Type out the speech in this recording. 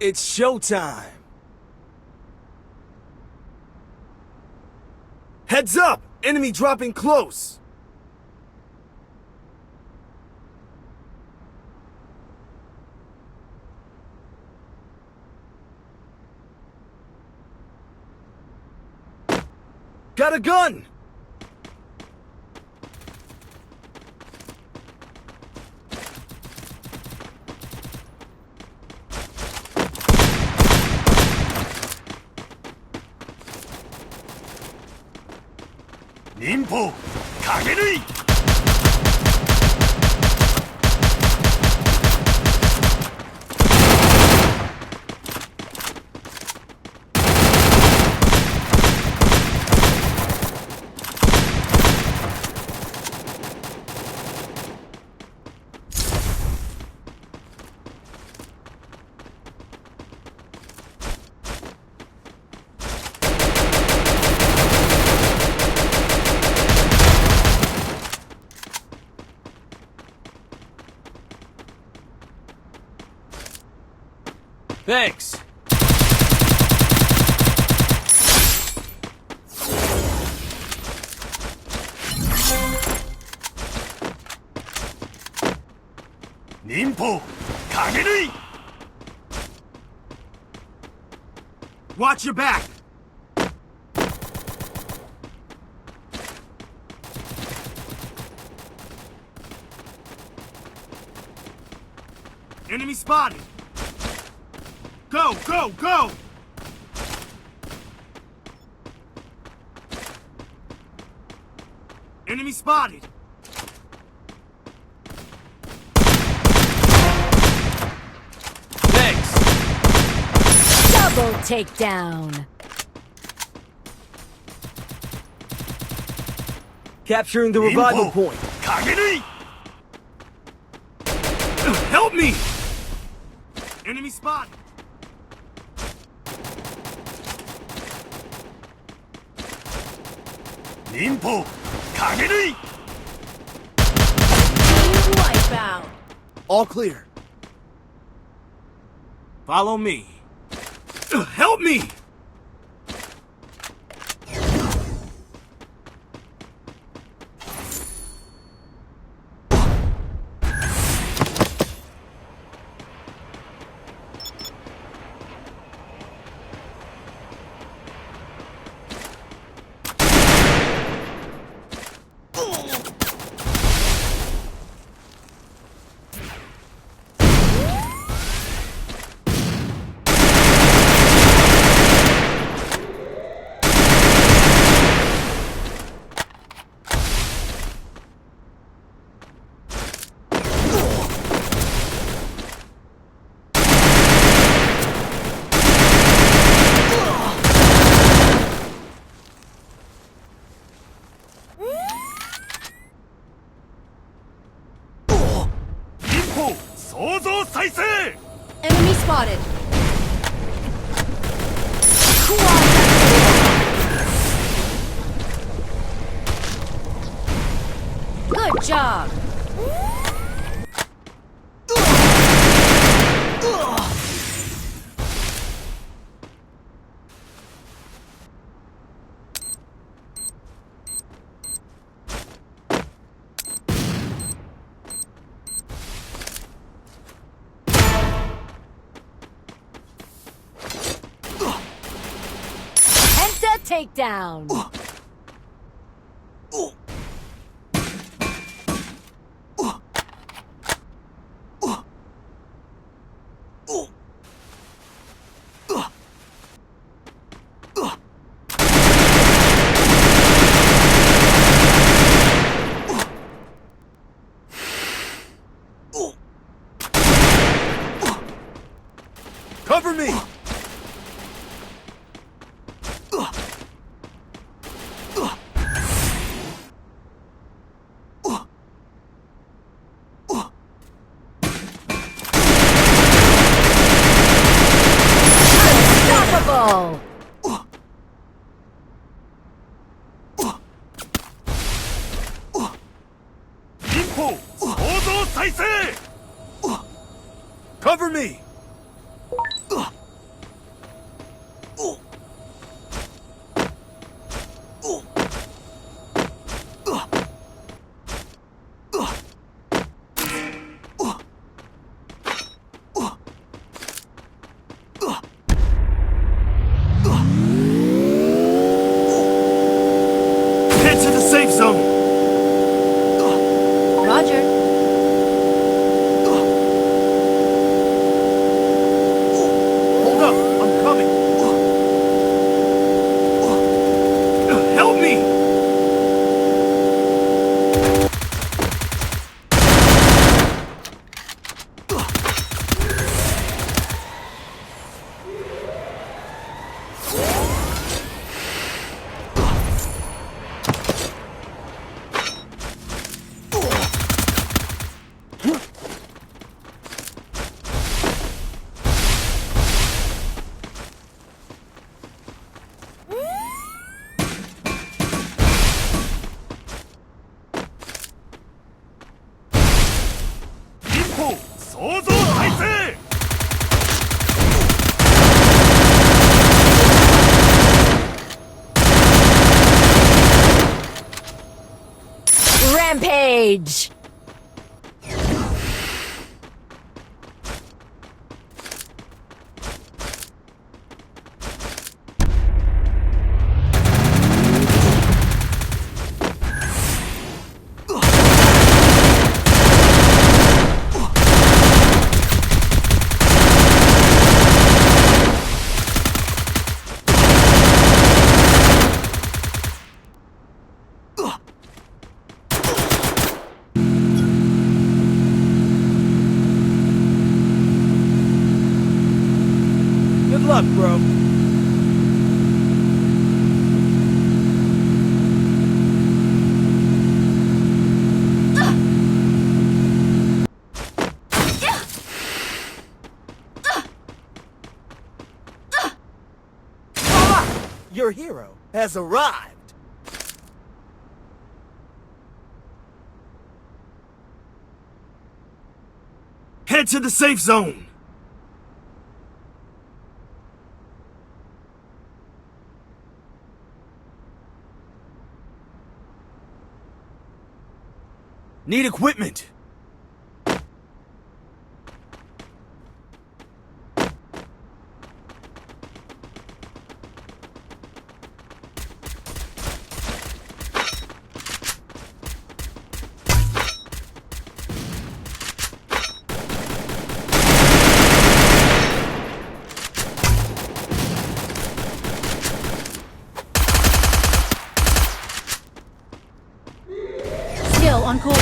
It's showtime! Heads up! Enemy dropping close! Got a gun! Ninpo, Kagerui! Thanks! Ninpo, Kagerui! Watch your back! Enemy spotted! Go, go, go! Enemy spotted! Thanks! Double takedown. Capturing the revival Ninpo, point. Kagerui! Help me! Enemy spotted! Ninpo, Kagerui! Wipeout. All clear. Follow me. Help me! Ninpo, 創造再生! Enemy spotted. Good job. Penta takedown. Cover me! 歩創造再生 Cover me! Head to the safe zone! Roger. Hold up, I'm coming! Help me! Nimpo 創造再生 Rampage! Good luck, bro. Your hero has arrived. Head to the safe zone. Need equipment. Still on course.